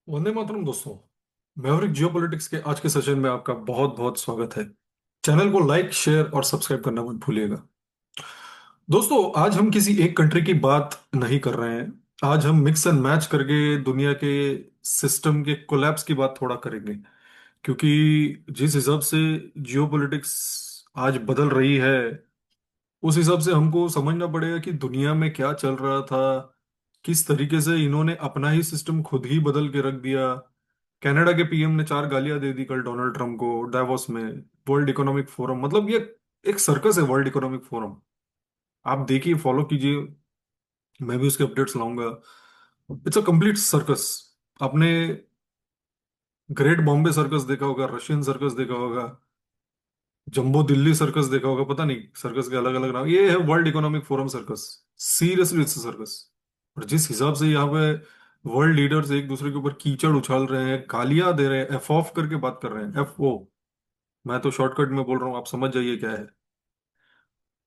वंदे मातरम दोस्तों। Maverick geopolitics के आज के सेशन में आपका बहुत बहुत स्वागत है। चैनल को लाइक शेयर और सब्सक्राइब करना मत भूलिएगा। दोस्तों, आज हम किसी एक कंट्री की बात नहीं कर रहे हैं। आज हम मिक्स एंड मैच करके दुनिया के सिस्टम के कोलैप्स की बात थोड़ा करेंगे। क्योंकि जिस हिसाब से जियोपॉलिटिक्स आज बदल रही है, उस हिसाब से हमको समझना पड़ेगा कि दुनिया में क्या चल रहा था। किस तरीके से इन्होंने अपना ही सिस्टम खुद ही बदल के रख दिया। कनाडा के पीएम ने चार गालियां दे दी कल डोनाल्ड ट्रम्प को davos में। वर्ल्ड इकोनॉमिक फोरम, मतलब ये एक सर्कस है वर्ल्ड इकोनॉमिक फोरम। आप देखिए, फॉलो कीजिए। मैं भी उसके अपडेट्स लाऊंगा। It's a complete circus. आपने ग्रेट बॉम्बे सर्कस देखा होगा, रशियन सर्कस देखा होगा, जंबो दिल्ली सर्कस देखा होगा, पता नहीं सर्कस के अलग अलग नाम। ये है world Economic forum circus. Seriously it's circus. और जिस हिसाब से यहाँ पे वर्ल्ड लीडर्स एक दूसरे के ऊपर कीचड़ उछाल रहे हैं, गालियां दे रहे हैं, एफ ऑफ करके बात कर रहे हैं, एफ ओ। मैं तो शॉर्टकट में बोल रहा हूँ, आप समझ जाइए क्या है।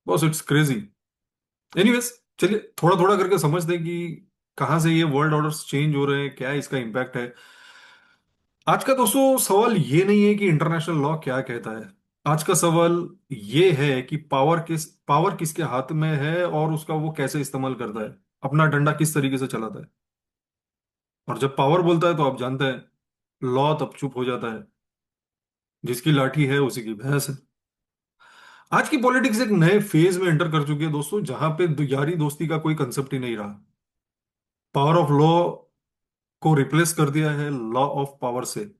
बस इट्स क्रेजी। एनीवेज, चलिए थोड़ा थोड़ा करके समझते हैं कि कहाँ से ये वर्ल्ड ऑर्डर्स चेंज हो रहे हैं, क्या इसका इम्पैक्ट है। आज का दोस्तों सवाल ये नहीं है कि इंटरनेशनल लॉ क्या कहता है। आज का सवाल ये है कि पावर किसके हाथ में है और उसका वो कैसे इस्तेमाल करता है, अपना डंडा किस तरीके से चलाता है। और जब पावर बोलता है तो आप जानते हैं, लॉ तब चुप हो जाता है। जिसकी लाठी है उसी की भैंस है। आज की पॉलिटिक्स एक नए फेज में एंटर कर चुकी है दोस्तों, जहां पे यारी दोस्ती का कोई कंसेप्ट ही नहीं रहा। पावर ऑफ लॉ को रिप्लेस कर दिया है लॉ ऑफ पावर से।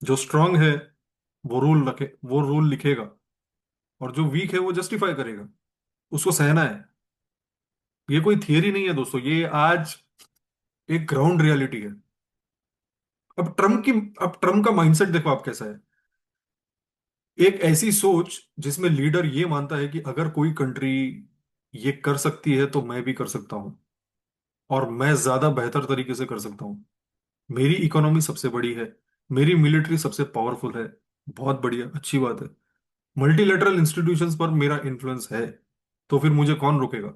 जो स्ट्रांग है वो रूल लिखेगा, और जो वीक है वो जस्टिफाई करेगा। उसको सहना है। ये कोई थियरी नहीं है दोस्तों, ये आज एक ग्राउंड रियलिटी है। अब ट्रम्प का माइंडसेट देखो आप कैसा है। एक ऐसी सोच जिसमें लीडर ये मानता है कि अगर कोई कंट्री ये कर सकती है तो मैं भी कर सकता हूं, और मैं ज्यादा बेहतर तरीके से कर सकता हूं। मेरी इकोनॉमी सबसे बड़ी है, मेरी मिलिट्री सबसे पावरफुल है। बहुत बढ़िया, अच्छी बात है। मल्टीलेटरल इंस्टीट्यूशंस पर मेरा इन्फ्लुएंस है, तो फिर मुझे कौन रोकेगा।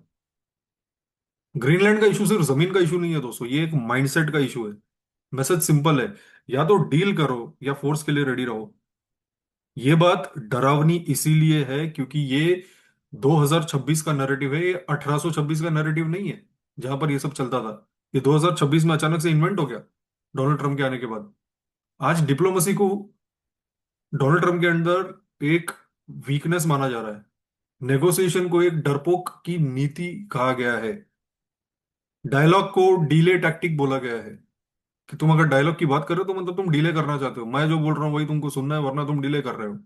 ग्रीनलैंड का इशू सिर्फ जमीन का इशू नहीं है दोस्तों, ये एक माइंडसेट का इशू है। मैसेज सिंपल है, या तो डील करो या फोर्स के लिए रेडी रहो। ये बात डरावनी इसीलिए है क्योंकि ये 2026 का नैरेटिव है, ये 1826 का नैरेटिव नहीं है जहां पर ये सब चलता था। ये 2026 में अचानक से इन्वेंट हो गया डोनाल्ड ट्रंप के आने के बाद। आज डिप्लोमेसी को डोनाल्ड ट्रंप के अंदर एक वीकनेस माना जा रहा है। नेगोशिएशन को एक डरपोक की नीति कहा गया है। डायलॉग को डीले टैक्टिक बोला गया है। कि तुम अगर डायलॉग की बात कर रहे हो तो मतलब तुम डिले करना चाहते हो, मैं जो बोल रहा हूँ वही तुमको सुनना है, वरना तुम डिले कर रहे हो।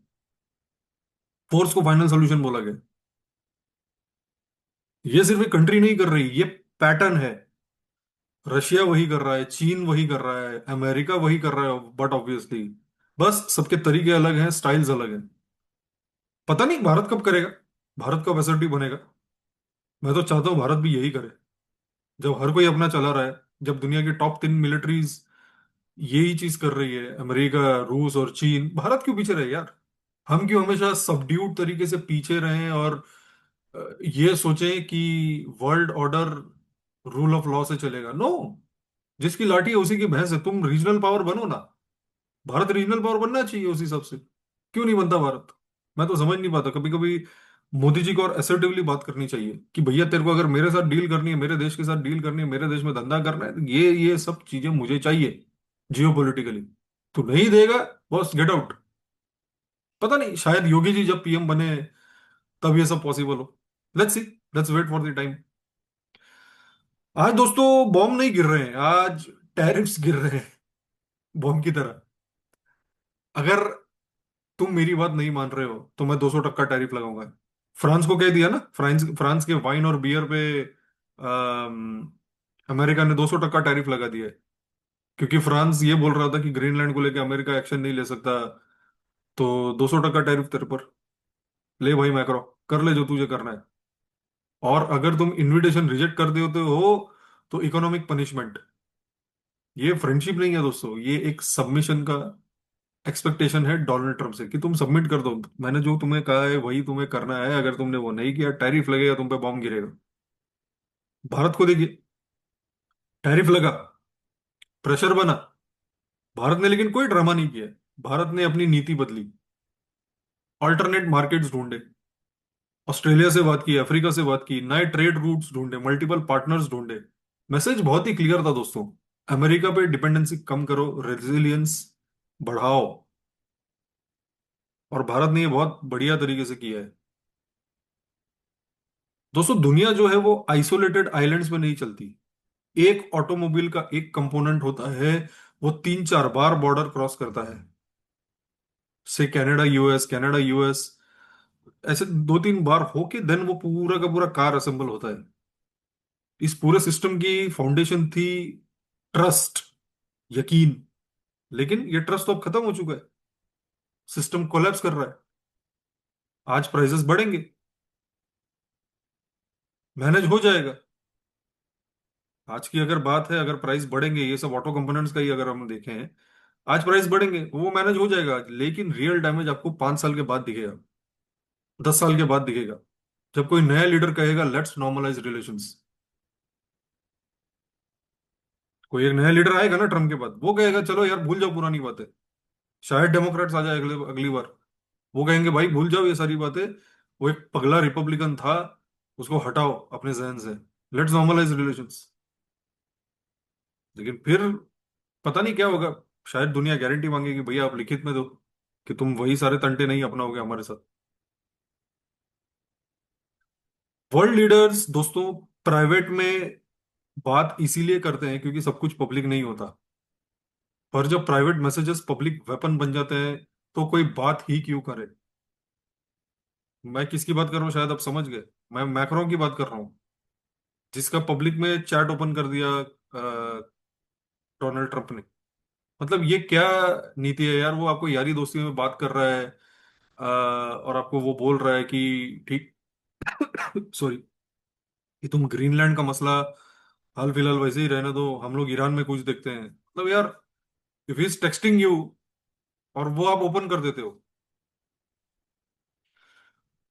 फोर्स को फाइनल सोल्यूशन बोला गया। ये सिर्फ एक कंट्री नहीं कर रही, ये पैटर्न है। रशिया वही कर रहा है, चीन वही कर रहा है, अमेरिका वही कर रहा है, बट ऑब्वियसली बस सबके तरीके अलग हैं, स्टाइल्स अलग हैं। पता नहीं भारत कब करेगा, भारत कब असर्टिव बनेगा। मैं तो चाहता हूँ भारत भी यही करे। जब हर कोई अपना चला रहा है, जब दुनिया की टॉप 3 मिलिट्रीज यही चीज कर रही है, अमेरिका, रूस और चीन, भारत क्यों पीछे रहे यार। हम क्यों हमेशा सबड्यूड तरीके से पीछे रहें और ये सोचें कि world order rule of law से चलेगा। नो, जिसकी लाठी है उसी की भैंस है। तुम रीजनल पावर बनो ना। भारत रीजनल पावर बनना चाहिए उस हिसाब से। क्यों नहीं बनता भारत। मैं तो समझ नहीं पाता। कभी कभी मोदी जी को और असर्टिवली बात करनी चाहिए कि भैया तेरे को अगर मेरे साथ डील करनी है, मेरे देश के साथ डील करनी है, मेरे देश में धंधा करना है, तो ये सब चीजें मुझे चाहिए जियो पोलिटिकली। तू नहीं देगा, बस गेट आउट। पता नहीं, शायद योगी जी जब पीएम बने तब ये सब पॉसिबल हो। Let's see, let's wait for the time. आज दोस्तों बॉम्ब नहीं गिर रहे हैं, आज टैरिफ्स गिर रहे हैं बॉम्ब की तरह। अगर तुम मेरी बात नहीं मान रहे हो तो मैं 200 टक्का टैरिफ लगाऊंगा। फ्रांस को कह दिया ना, फ्रांस फ्रांस के वाइन और बियर पे अमेरिका ने 200 टक्का टैरिफ लगा दिया है। क्योंकि फ्रांस ये बोल रहा था कि ग्रीनलैंड को लेकर अमेरिका एक्शन नहीं ले सकता। तो 200 टक्का टैरिफ तेरे पर। ले भाई मैक्रो, कर ले जो तुझे करना है। और अगर तुम इनविटेशन रिजेक्ट कर देते हो तो इकोनॉमिक पनिशमेंट। ये फ्रेंडशिप नहीं है दोस्तों, ये एक सबमिशन का एक्सपेक्टेशन है डोनाल्ड ट्रम्प से कि तुम सबमिट कर दो। मैंने जो तुम्हें कहा है वही तुम्हें करना है, अगर तुमने वो नहीं किया टैरिफ लगेगा, तुम पे बॉम्ब गिरेगा। भारत को देखिए, टैरिफ लगा, प्रेशर बना, भारत ने लेकिन कोई ड्रामा नहीं किया। भारत ने अपनी नीति बदली, ऑल्टरनेट मार्केट्स ढूंढे, ऑस्ट्रेलिया से बात की, अफ्रीका से बात की, नए ट्रेड रूट्स ढूंढे, मल्टीपल पार्टनर्स ढूंढे। मैसेज बहुत ही क्लियर था दोस्तों। अमेरिका पे डिपेंडेंसी कम करो, रेजिलियंस बढ़ाओ। और भारत ने ये बहुत बढ़िया तरीके से किया है। दोस्तों, दुनिया जो है वो आइसोलेटेड आइलैंड्स में नहीं चलती। एक ऑटोमोबाइल का एक कंपोनेंट होता है, वो 3-4 बार बॉर्डर क्रॉस करता है। से कनाडा यूएस, कनाडा यूएस, ऐसे 2-3 बार होके देन वो पूरा का पूरा कार असेंबल होता है। इस पूरे सिस्टम की फाउंडेशन थी ट्रस्ट, यकीन। लेकिन ये ट्रस्ट तो अब खत्म हो चुका है। सिस्टम कोलैप्स कर रहा है। आज प्राइसेस बढ़ेंगे, मैनेज हो जाएगा। आज की अगर बात है, अगर प्राइस बढ़ेंगे, ये सब ऑटो कंपोनेंट्स का ही अगर हम देखें, आज प्राइस बढ़ेंगे, वो मैनेज हो जाएगा। लेकिन रियल डैमेज आपको 5 साल के बाद दिखेगा, 10 साल के बाद दिखेगा, जब कोई नया लीडर कहेगा लेट्स नॉर्मलाइज रिलेशंस। कोई एक नया लीडर आएगा ना ट्रम्प के बाद, वो कहेगा चलो यार भूल जाओ पुरानी बातें। शायद डेमोक्रेट्स आ जाए अगले अगली बार, वो कहेंगे भाई भूल जाओ ये सारी बातें, वो एक पगला रिपब्लिकन था, उसको हटाओ अपने जहन से, लेट्स नॉर्मलाइज रिलेशंस। लेकिन फिर पता नहीं क्या होगा। शायद दुनिया गारंटी मांगेगी भैया आप लिखित में दो कि तुम वही सारे तंटे नहीं अपनाओगे हमारे साथ। वर्ल्ड लीडर्स दोस्तों प्राइवेट में बात इसीलिए करते हैं क्योंकि सब कुछ पब्लिक नहीं होता। पर जब प्राइवेट मैसेजेस पब्लिक वेपन बन जाते हैं, तो कोई बात ही क्यों करे। मैं किसकी बात कर रहा हूँ शायद आप समझ गए। मैं मैक्रो की बात कर रहा हूँ, जिसका पब्लिक में चैट ओपन कर दिया डोनाल्ड ट्रंप ने। मतलब ये क्या नीति है यार। वो आपको यारी दोस्ती में बात कर रहा है, और आपको वो बोल रहा है कि ठीक सॉरी, कि तुम ग्रीनलैंड का मसला हाल फिलहाल वैसे ही रहने दो, हम लोग ईरान में कुछ देखते हैं। मतलब यार, if he is texting you और वो आप ओपन कर देते हो।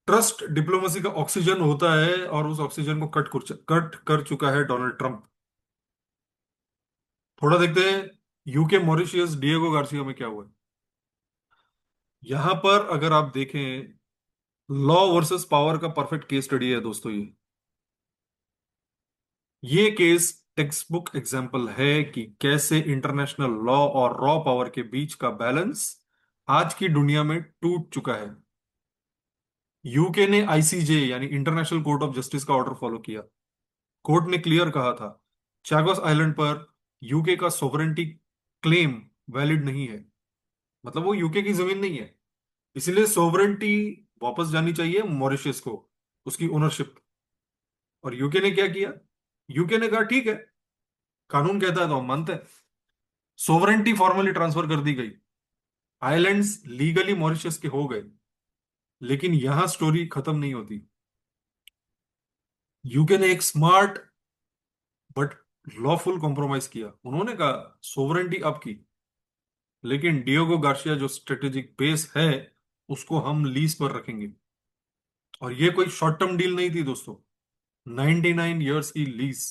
ट्रस्ट डिप्लोमेसी का ऑक्सीजन होता है, और उस ऑक्सीजन को कट कर चुका है डोनाल्ड ट्रंप। थोड़ा देखते हैं यूके मॉरिशियस डिएगो गार्सिया में क्या हुआ है। यहां पर अगर आप देखें, लॉ वर्सेस पावर का परफेक्ट केस स्टडी है दोस्तों ये केस टेक्स्ट बुक एग्जाम्पल है कि कैसे इंटरनेशनल लॉ और रॉ पावर के बीच का बैलेंस आज की दुनिया में टूट चुका है। यूके ने आईसीजे यानी इंटरनेशनल कोर्ट ऑफ जस्टिस का ऑर्डर फॉलो किया। कोर्ट ने क्लियर कहा था चैगोस आइलैंड पर यूके का सोवरेंटी क्लेम वैलिड नहीं है। मतलब वो यूके की जमीन नहीं है, इसलिए सोवरेंटी वापस जानी चाहिए मॉरिशस को, उसकी ओनरशिप। और यूके ने क्या किया? यूके ने कहा ठीक है, कानून कहता है तो हम मानते हैं। सोवरेंटी फॉर्मली ट्रांसफर कर दी गई, आइलैंड्स लीगली मॉरिशस के हो गए। लेकिन यहां स्टोरी खत्म नहीं होती। यूके ने एक स्मार्ट बट लॉफुल कॉम्प्रोमाइज किया। उन्होंने कहा सोवरेंटी आपकी, लेकिन डियोगो गार्सिया जो स्ट्रेटेजिक बेस है उसको हम लीज पर रखेंगे। और ये कोई शॉर्ट टर्म डील नहीं थी दोस्तों, 99 ईयर्स की लीज।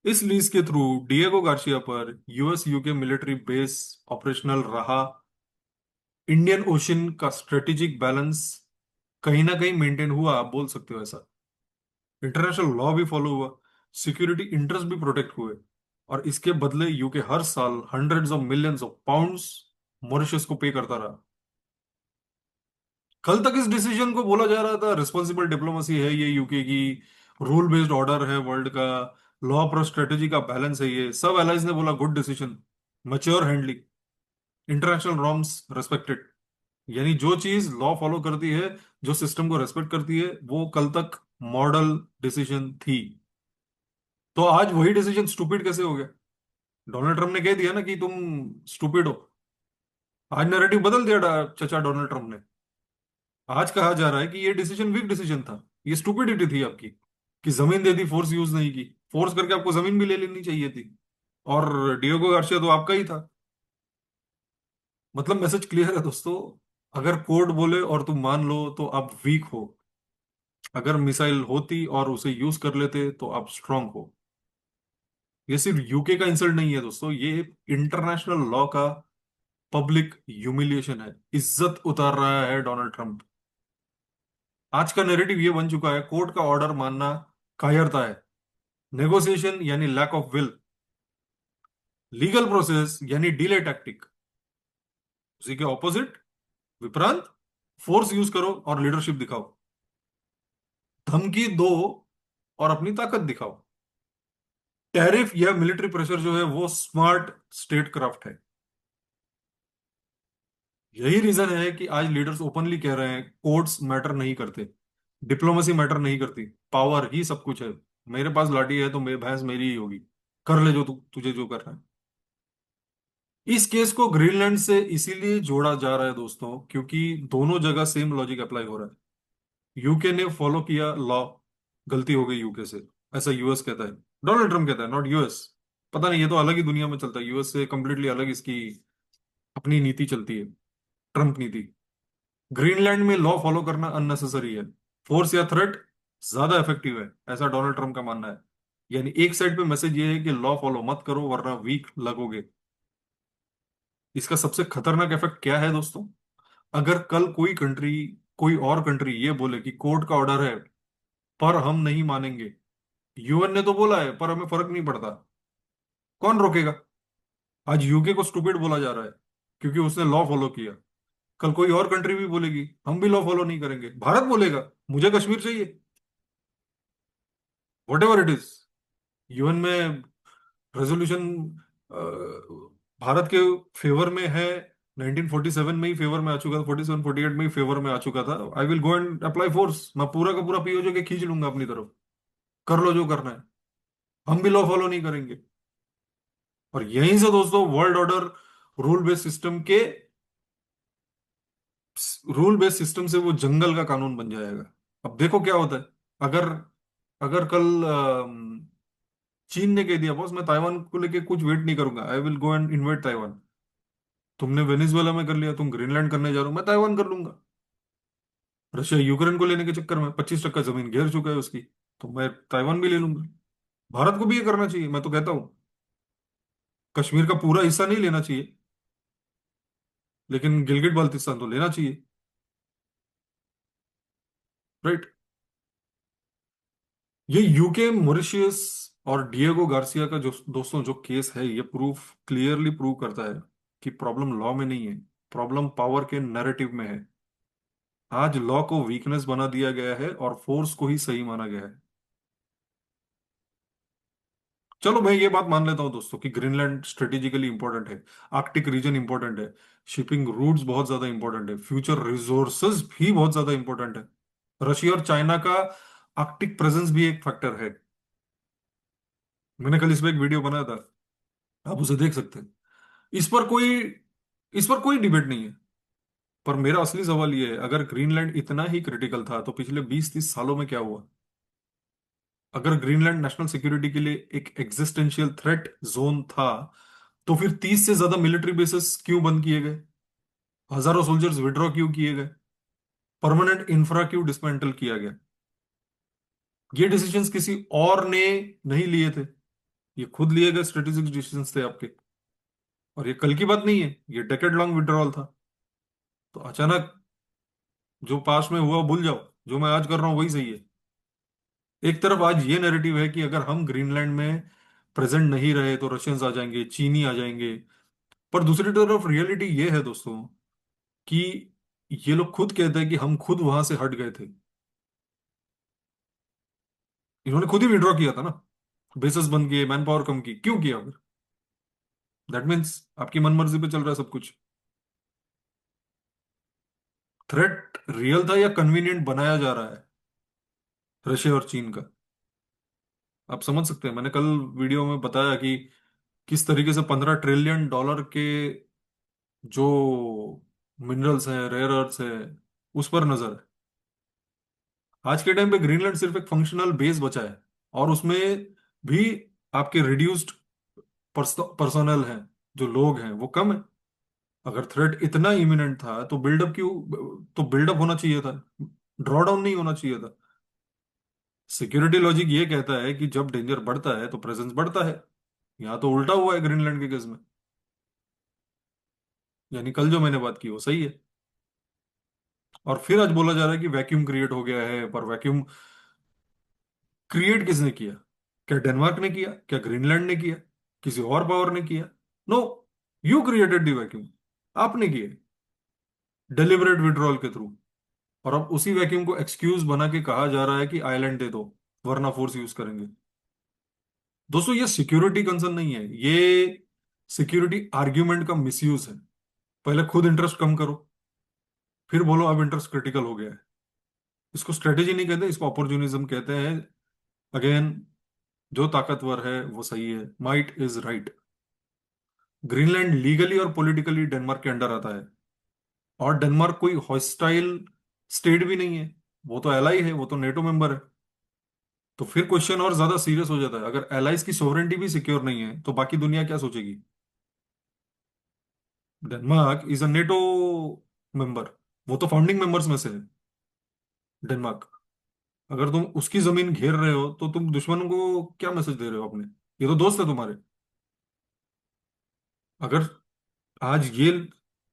इस लीज के थ्रू डिएगो गार्सिया पर US UK military base operational रहा। इंडियन ओशन का स्ट्रेटेजिक बैलेंस कहीं ना कहीं मेंटेन हुआ, आप बोल सकते हो ऐसा। इंटरनेशनल लॉ भी फॉलो हुआ, सिक्योरिटी इंटरेस्ट भी प्रोटेक्ट हुए। और इसके बदले यूके हर साल hundreds of millions of pounds Mauritius को पे करता रहा। कल तक इस डिसीजन को बोला जा रहा था रिस्पॉन्सिबल डिप्लोमेसी है ये यूके की, रूल बेस्ड ऑर्डर है वर्ल्ड का, लॉ प्रो स्ट्रेटेजी का बैलेंस है ये सब। एलाइज ने बोला good decision, mature handling, international norms respected. यानी जो चीज लॉ फॉलो करती है, जो सिस्टम को रेस्पेक्ट करती है, वो कल तक मॉडल डिसीजन थी। तो आज वही डिसीजन स्टूपिड कैसे हो गया? डोनाल्ड ट्रंप ने कह दिया ना कि तुम स्टूपिड हो। आज नैरेटिव बदल दिया चचा डोनाल्ड ट्रंप ने। आज कहा जा रहा है कि ये डिसीजन वीक डिसीजन था, ये स्टूपिडिटी थी आपकी, कि जमीन दे दी, फोर्स यूज नहीं की। फोर्स करके आपको जमीन भी ले लेनी चाहिए थी। और डियोगो गार्सिया तो आपका ही था। मतलब मैसेज क्लियर है दोस्तों। अगर कोर्ट बोले और तुम मान लो तो आप वीक हो। अगर मिसाइल होती और उसे यूज कर लेते तो आप स्ट्रांग हो। ये सिर्फ यूके का इंसल्ट नहीं है दोस्तों, ये इंटरनेशनल लॉ का पब्लिक ह्यूमिलिएशन है। इज्जत उतार रहा है डोनाल्ड ट्रंप। आज का नैरेटिव ये बन चुका है, कोर्ट का ऑर्डर मानना कायरता है, नेगोशिएशन यानी lack of will, legal process यानी डिले टैक्टिक। उसी के ऑपोजिट, विपरीत, फोर्स यूज करो और लीडरशिप दिखाओ, धमकी दो और अपनी ताकत दिखाओ। टैरिफ या मिलिट्री प्रेशर जो है वो स्मार्ट स्टेट क्राफ्ट है। यही रीजन है कि आज लीडर्स ओपनली कह रहे हैं कोर्ट्स मैटर नहीं करते, डिप्लोमेसी मैटर नहीं करती, पावर ही सब कुछ है। मेरे पास लाठी है तो मेरी भैंस मेरी ही होगी, कर ले जो तुझे जो करना है। इस केस को ग्रीनलैंड से इसीलिए जोड़ा जा रहा है दोस्तों, क्योंकि दोनों जगह सेम लॉजिक अप्लाई हो रहा है। यूके ने फॉलो किया लॉ, गलती हो गई यूके से, ऐसा यूएस कहता है, डोनाल्ड ट्रम्प कहता है, नॉट यूएस। पता नहीं, ये तो अलग ही दुनिया में चलता है, यूएस से कंप्लीटली अलग इसकी अपनी नीति चलती है, ट्रम्प नीति। ग्रीनलैंड में लॉ फॉलो करना अननेसेसरी है, फोर्स या थ्रेट ज्यादा इफेक्टिव है, ऐसा डोनाल्ड ट्रम्प का मानना है। यानी एक साइड पे मैसेज ये है कि लॉ फॉलो मत करो वरना वीक लगोगे। इसका सबसे खतरनाक इफेक्ट क्या है दोस्तों? अगर कल कोई और कंट्री ये बोले कि कोर्ट का ऑर्डर है पर हम नहीं मानेंगे, यूएन ने तो बोला है पर हमें फर्क नहीं पड़ता, कौन रोकेगा? आज यूके को स्टूपिड बोला जा रहा है क्योंकि उसने लॉ फॉलो किया। कल कोई और कंट्री भी बोलेगी हम भी लॉ फॉलो नहीं करेंगे, भारत बोलेगा मुझे कश्मीर चाहिए, what ever it is. UN में रेजोल्यूशन भारत के फेवर में है, 1947 में ही फेवर में आ चुका था, 47 48 में ही फेवर में आ चुका था। I will go and apply force, मैं पूरा का पूरा पीओजे के खींच लूंगा अपनी तरफ, कर लो जो करना है, हम भी लॉ फॉलो नहीं करेंगे। और यहीं से दोस्तों world order, rule based system के रूल बेस्ड सिस्टम से वो जंगल का कानून बन जाएगा। अब देखो क्या होता है। अगर अगर कल चीन ने कह दिया बॉस मैं ताइवान को लेके कुछ वेट नहीं करूंगा, I will go and invade Taiwan, तुमने वेनेजुएला में कर लिया, तुम ग्रीनलैंड करने जा रहे हो, मैं ताइवान कर लूंगा। रशिया यूक्रेन को लेने के चक्कर में 25% जमीन घेर चुका है उसकी, तो मैं ताइवान भी ले लूंगा। भारत को भी ये करना चाहिए, मैं तो कहता हूं। कश्मीर का पूरा हिस्सा नहीं लेना चाहिए, लेकिन गिलगिट बाल्टिस्तान तो लेना चाहिए, राइट? ये यूके, मॉरिशियस और डिएगो गार्सिया का जो दोस्तों जो केस है, ये प्रूफ क्लियरली प्रूव करता है कि प्रॉब्लम लॉ में नहीं है, प्रॉब्लम पावर के नैरेटिव में है। आज लॉ को वीकनेस बना दिया गया है और फोर्स को ही सही माना गया है। चलो मैं ये बात मान लेता हूं दोस्तों कि ग्रीनलैंड स्ट्रेटेजिकली इंपॉर्टेंट है, आर्कटिक रीजन इंपॉर्टेंट है, शिपिंग रूट्स बहुत ज्यादा इंपॉर्टेंट है, फ्यूचर रिसोर्सेज भी बहुत ज्यादा इंपॉर्टेंट है। रशिया और चाइना का आर्कटिक प्रेजेंस भी एक फैक्टर है। मैंने कल इस पे एक वीडियो बनाया था, आप उसे देख सकते हैं। इस पर कोई इस पर कोई डिबेट नहीं है। पर मेरा असली सवाल ये है, अगर ग्रीनलैंड इतना ही क्रिटिकल था तो पिछले 20-30 सालों में क्या हुआ? अगर ग्रीनलैंड नेशनल सिक्योरिटी के लिए एक एग्जिस्टेंशियल थ्रेट जोन था, तो फिर 30 से ज्यादा मिलिट्री बेसेस क्यों बंद किए गए? हजारों सोल्जर्स विड्रॉ क्यों किए गए? परमानेंट इंफ्रा क्यों डिसमेंटल किया गया? ये डिसीजंस किसी और ने नहीं लिए थे, ये खुद लिए गए स्ट्रेटेजिक डिसीजंस थे आपके। और ये कल की बात नहीं है, ये डेकेड लॉन्ग विड्रॉल था। तो अचानक जो पास्ट में हुआ भूल जाओ, जो मैं आज कर रहा हूं वही सही है। एक तरफ आज ये नैरेटिव है कि अगर हम ग्रीनलैंड में प्रेजेंट नहीं रहे तो रशियंस आ जाएंगे, चीनी आ जाएंगे। पर दूसरी तरफ रियलिटी ये है दोस्तों कि ये लोग खुद कहते हैं कि हम खुद वहां से हट गए थे, इन्होंने खुद ही विड्रॉ किया था ना, बेसिस बंद किए, मैन पावर कम की, क्यों किया फिर? दैट मीन्स आपकी मनमर्जी पे चल रहा है सब कुछ। थ्रेट रियल था या कन्वीनियंट बनाया जा रहा है रशिया और चीन का? आप समझ सकते हैं, मैंने कल वीडियो में बताया कि किस तरीके से $15 ट्रिलियन के जो मिनरल्स हैं, रेयर अर्थ्स है, उस पर नजर है। आज के टाइम पे ग्रीनलैंड सिर्फ एक फंक्शनल बेस बचा है, और उसमें भी आपके रिड्यूस्ड पर्सोनल हैं, जो लोग हैं वो कम है। अगर थ्रेट इतना इमिनेंट था तो बिल्डअप होना चाहिए था, ड्रॉ डाउन नहीं होना चाहिए था। सिक्योरिटी लॉजिक ये कहता है कि जब डेंजर बढ़ता है तो प्रेजेंस बढ़ता है। यहाँ तो उल्टा हुआ है ग्रीनलैंड के केस में। यानी कल जो मैंने बात की वो सही है। और फिर आज बोला जा रहा है कि वैक्यूम क्रिएट हो गया है, पर वैक्यूम क्रिएट किसने किया? क्या डेनमार्क ने किया? क्या ग्रीनलैंड ने किया? किसी और पावर ने किया? No, you created the vacuum. आपने किया, डेलिबरेट विड्रॉल के थ्रू। और अब उसी वैक्यूम को एक्सक्यूज बना के कहा जा रहा है कि आइलैंड दे दो, वरना फोर्स यूज करेंगे। दोस्तों, ये सिक्योरिटी कंसर्न नहीं है, ये सिक्योरिटी आर्ग्यूमेंट का मिसयूज है। पहले खुद इंटरेस्ट कम करो, फिर बोलो अब इंटरेस्ट क्रिटिकल हो गया है। इसको स्ट्रेटेजी नहीं कहते, इसको अपॉर्चुनिज्म कहते हैं। अगेन, जो ताकतवर है वो सही है, might is right. Greenland legally और पॉलिटिकली डेनमार्क के अंडर आता है। और डेनमार्क कोई हॉस्टाइल स्टेट भी नहीं है, वो तो एलाई है, वो तो नेटो मेंबर है। तो फिर क्वेश्चन और ज्यादा सीरियस हो जाता है, अगर एलाइज की सोवरेनिटी भी सिक्योर नहीं है तो बाकी दुनिया क्या सोचेगी? Denmark is a NATO member, वो तो फाउंडिंग मेंबर्स में से है, डेनमार्क। अगर तुम उसकी जमीन घेर रहे हो तो तुम दुश्मनों को क्या मैसेज दे रहे हो अपने? ये तो दोस्त है तुम्हारे। अगर आज ये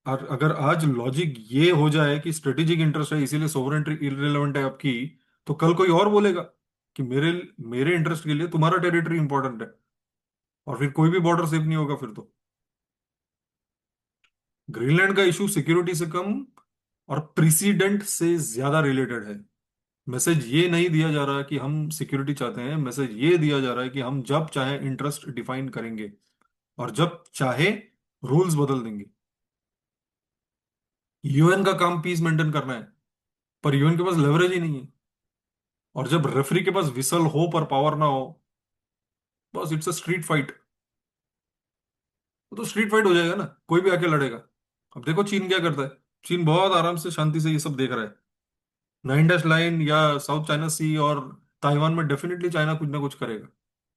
और अगर आज लॉजिक ये हो जाए कि स्ट्रेटेजिक इंटरेस्ट है इसीलिए सोवरेनिटी इररिलेवेंट है आपकी, तो कल कोई और बोलेगा कि मेरे मेरे इंटरेस्ट के लिए तुम्हारा टेरिटरी इंपॉर्टेंट है, और फिर कोई भी बॉर्डर सेफ नहीं होगा फिर तो। ग्रीनलैंड का इशू सिक्योरिटी से कम और प्रेसिडेंट से ज्यादा रिलेटेड है। मैसेज ये नहीं दिया जा रहा कि हम सिक्योरिटी चाहते हैं, मैसेज ये दिया जा रहा है कि हम जब चाहे इंटरेस्ट डिफाइन करेंगे और जब चाहे रूल्स बदल देंगे। यूएन का काम पीस मेंटेन करना है, पर यूएन के पास लेवरेज ही नहीं है। और जब रेफरी के पास विसल हो पर पावर ना हो, बस इट्स अ स्ट्रीट फाइट। तो स्ट्रीट फाइट हो जाएगा ना, कोई भी आके लड़ेगा। अब देखो चीन क्या करता है। चीन बहुत आराम से शांति से ये सब देख रहा है। 9 डैश लाइन या साउथ चाइना सी और ताइवान में डेफिनेटली चाइना कुछ ना कुछ करेगा।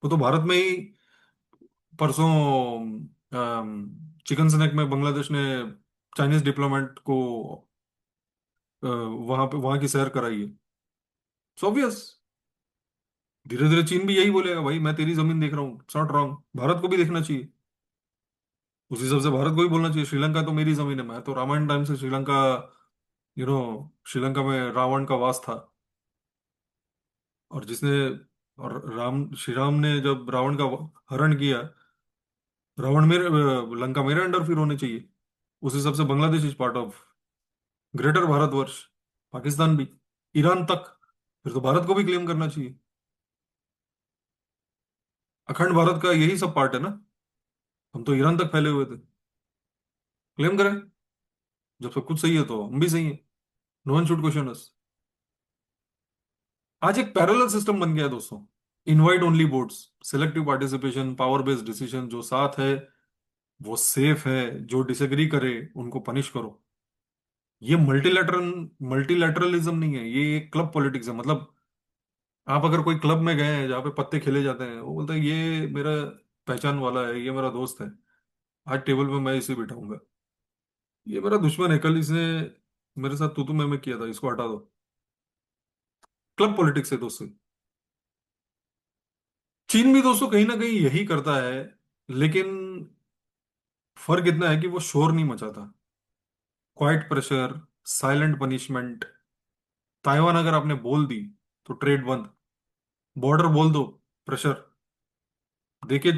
वो तो भारत में ही परसों चिकन स्नैक में बांग्लादेश ने चाइनीज डिप्लोमेट को वहां पे वहां की सैर कराई है। ऑब्वियस, धीरे धीरे चीन भी यही बोलेगा, भाई मैं तेरी जमीन देख रहा हूँ, इट्स नॉट रॉन्ग, भारत को भी देखना चाहिए। उसी हिसाब से भारत को भी बोलना चाहिए श्रीलंका तो मेरी जमीन है, मैं तो रामायण टाइम से श्रीलंका, यू नो श्रीलंका में रावण का वास था। और जिसने और श्री राम ने जब रावण का हरण किया, रावण मेरे लंका मेरे अंडर फिर होने चाहिए। उस हिसाब से Bangladesh is part of greater Bharatvarsh, Pakistan भी, ईरान तक। फिर तो भारत को भी क्लेम करना चाहिए। अखंड भारत का यही सब पार्ट है ना। हम तो ईरान तक फैले हुए थे, क्लेम करें। जब सब कुछ सही है तो हम भी सही है। No one should question us. आज एक पैरेलल सिस्टम बन गया है दोस्तों। Invite only votes, selective participation, power based decision, जो साथ है वो सेफ है, जो डिसएग्री करे उनको पनिश करो। ये मल्टीलैटरलिज्म नहीं है, ये एक क्लब पॉलिटिक्स है। मतलब आप अगर कोई क्लब में गए हैं जहाँ पे पत्ते खेले जाते हैं, वो बोलता है ये मेरा पहचान वाला है, ये मेरा दोस्त है, आज टेबल पे मैं इसे बिठाऊंगा। ये मेरा दुश्मन है, कल इसने मेरे साथ तू मैं किया था, इसको हटा दो। क्लब पॉलिटिक्स है दोस्तों। चीन भी दोस्तों कहीं ना कहीं यही करता है, लेकिन फर्क इतना है कि वो शोर नहीं मचाता। Quiet pressure, silent punishment. Taiwan अगर आपने बोल दी तो ट्रेड बंद, बॉर्डर बोल दो, प्रेशर। देखिए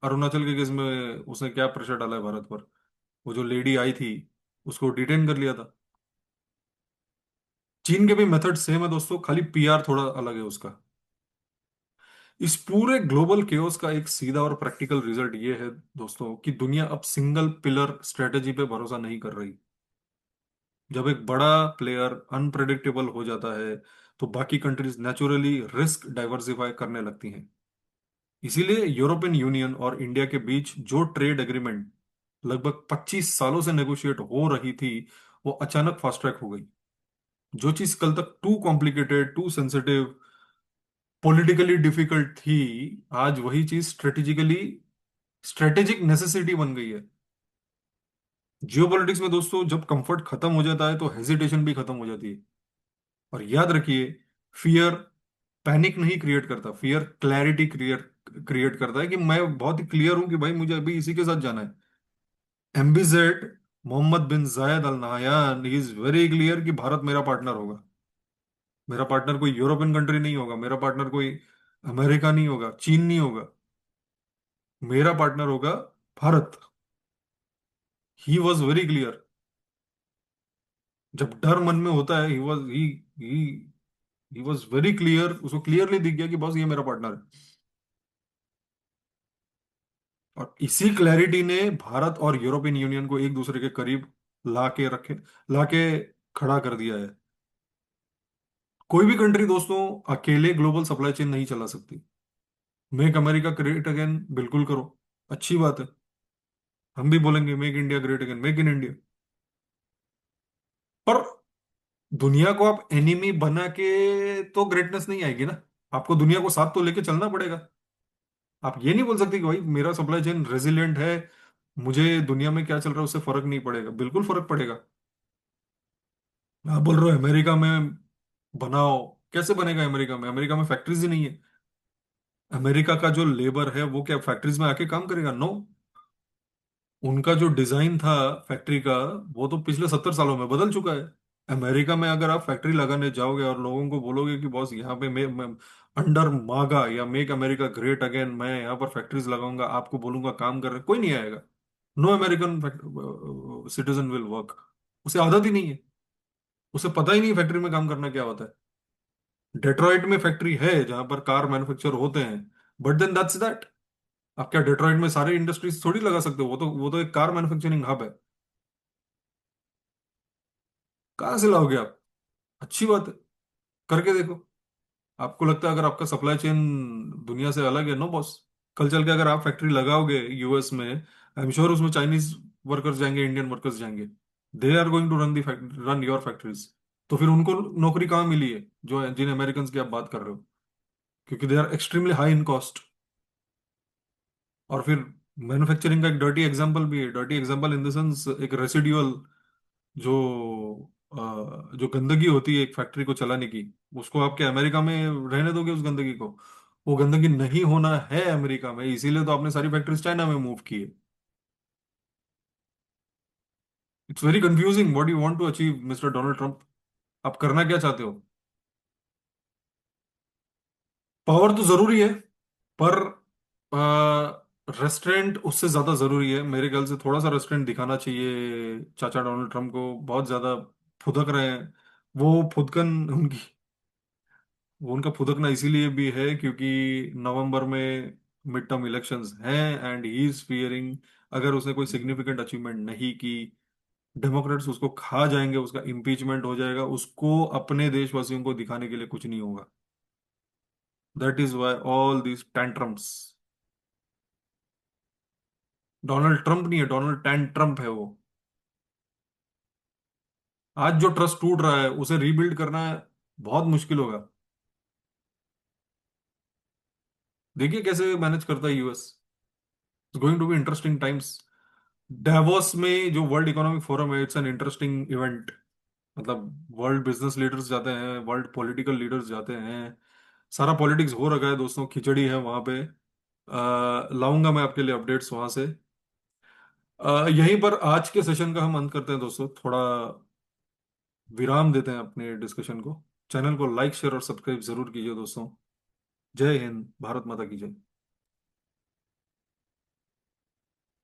अरुणाचल के केस में उसने क्या प्रेशर डाला है भारत पर। वो जो लेडी आई थी उसको डिटेन कर लिया था। चीन के भी मेथड सेम है दोस्तों, खाली पीआर थोड़ा अलग है उसका। इस पूरे ग्लोबल केओस का एक सीधा और प्रैक्टिकल रिजल्ट ये है दोस्तों कि दुनिया अब सिंगल पिलर स्ट्रेटेजी पे भरोसा नहीं कर रही। जब एक बड़ा प्लेयर अनप्रेडिक्टेबल हो जाता है तो बाकी कंट्रीज नेचुरली रिस्क डाइवर्सिफाई करने लगती हैं। इसीलिए यूरोपियन यूनियन और इंडिया के बीच जो ट्रेड एग्रीमेंट लगभग 25 सालों से नेगोशिएट हो रही थी, वो अचानक फास्ट ट्रैक हो गई। जो चीज कल तक too complicated, too sensitive, politically difficult थी, आज वही चीज स्ट्रेटेजिक नेसेसिटी बन गई है। जियोपॉलिटिक्स में दोस्तों जब कंफर्ट खत्म हो जाता है तो हेजिटेशन भी खत्म हो जाती है। और याद रखिए, फियर पैनिक नहीं क्रिएट करता, फियर क्लैरिटी क्रिएट क्रिएट करता है कि मैं बहुत ही क्लियर हूं कि भाई मुझे अभी इसी के साथ जाना है। एमबीजेड Mohammed bin Zayed Al Nahyan is very clear कि भारत मेरा पार्टनर होगा। मेरा पार्टनर कोई यूरोपियन कंट्री नहीं होगा, मेरा पार्टनर कोई अमेरिका नहीं होगा, चीन नहीं होगा, मेरा पार्टनर होगा Bharat. He was very clear. जब डर मन में होता है, ही ही वॉज वेरी क्लियर, उसको क्लियरली दिख गया कि बस ये मेरा पार्टनर है। और इसी क्लैरिटी ने भारत और यूरोपियन यूनियन को एक दूसरे के करीब ला के खड़ा कर दिया है। कोई भी कंट्री दोस्तों अकेले ग्लोबल सप्लाई चेन नहीं चला सकती। मेक अमेरिका ग्रेट अगेन बिल्कुल करो, अच्छी बात है। हम भी बोलेंगे make India great again, make in India. पर दुनिया को आप एनिमी बना के तो ग्रेटनेस नहीं आएगी ना। आपको दुनिया को साथ तो लेके चलना पड़ेगा। आप ये नहीं बोल सकते कि भाई मेरा सप्लाई चेन रेजिलिएंट है, मुझे दुनिया में क्या चल रहा है उससे फर्क नहीं पड़ेगा। बिल्कुल फर्क पड़ेगा। आप बोल रहे हो अमेरिका में बनाओ, कैसे बनेगा अमेरिका में? अमेरिका में फैक्ट्रीज ही नहीं है। अमेरिका का जो लेबर है वो क्या फैक्ट्रीज में आके काम करेगा? नो। उनका जो डिजाइन था फैक्ट्री का, वो तो पिछले 70 सालों में बदल चुका है। अमेरिका में अगर आप फैक्ट्री लगाने जाओगे और लोगों को बोलोगे कि बॉस यहाँ पे मैं अंडर मागा या मेक अमेरिका ग्रेट अगेन मैं यहाँ पर फैक्ट्रीज लगाऊंगा, आपको बोलूंगा काम कर रहे, कोई नहीं आएगा। No American citizen will work. उसे आदत ही नहीं है। उसे पता ही नहीं फैक्ट्री में काम करना क्या होता है। डेट्रॉइट में फैक्ट्री है जहां पर कार मैन्युफैक्चर होते हैं, बट देन दैट्स दैट। आप क्या डेट्रॉइट में सारे इंडस्ट्रीज थोड़ी लगा सकते हो? वो तो एक कार मैन्युफैक्चरिंग हब है। कहाँ से लाओगे आप? अच्छी बात है, करके देखो। आपको लगता है अगर आपका सप्लाई चेन दुनिया से अलग है? No boss. कल चल के अगर आप फैक्ट्री लगाओगे यूएस में, आई एम श्योर उसमें चाइनीज वर्कर्स जाएंगे, इंडियन वर्कर्स जाएंगे। They are going to run your factories. तो फिर उनको नौकरी कहाँ मिली है जो जिन अमेरिकन की आप बात कर रहे हो? क्योंकि they are extremely high in cost. और फिर मैन्युफैक्चरिंग का एक डर्टी एग्जांपल भी है। Dirty example in the sense एक रेसिड्यूअल जो जो गंदगी होती है एक फैक्ट्री को चलाने की, उसको आप क्या अमेरिका में रहने दोगे उस गंदगी को? वो गंदगी नहीं होना है अमेरिका में, इसीलिए तो आपने सारी फैक्ट्रीज चाइना में मूव की है। It's very confusing what you want to achieve Mr Donald Trump. आप करना क्या चाहते हो? पावर तो जरूरी है, पर रेस्टोरेंट उससे ज्यादा जरूरी है मेरे ख्याल से। थोड़ा सा रेस्टोरेंट दिखाना चाहिए चाचा डोनाल्ड ट्रंप को। बहुत ज्यादा फुदक रहे हैं। वो फुदकन उनकी वो उनका फुदकना इसीलिए भी है क्योंकि नवंबर में मिड टर्म इलेक्शंस हैं एंड ही इज फियरिंग अगर उसने कोई सिग्निफिकेंट अचीवमेंट नहीं की, डेमोक्रेट्स उसको खा जाएंगे, उसका इम्पीचमेंट हो जाएगा, उसको अपने देशवासियों को दिखाने के लिए कुछ नहीं होगा। That is why all these tantrums. Donald Trump नहीं है, डोनाल्ड टैन ट्रंप है वो। आज जो ट्रस्ट टूट रहा है उसे रीबिल्ड करना बहुत मुश्किल होगा। देखिए कैसे मैनेज करता है US. It's going to be interesting times. Davos में जो वर्ल्ड इकोनॉमिक फोरम है, इट्स एन इंटरेस्टिंग इवेंट। मतलब वर्ल्ड बिजनेस लीडर्स जाते हैं, वर्ल्ड पॉलिटिकल लीडर्स जाते हैं। सारा पॉलिटिक्स हो रखा है दोस्तों, खिचड़ी है वहां पे। लाऊंगा मैं आपके लिए अपडेट्स वहां से। यहीं पर आज के सेशन का हम अंत करते हैं दोस्तों। थोड़ा विराम देते हैं अपने डिस्कशन को। चैनल को लाइक शेयर और सब्सक्राइब जरूर कीजिए दोस्तों। जय हिंद, भारत माता की जय।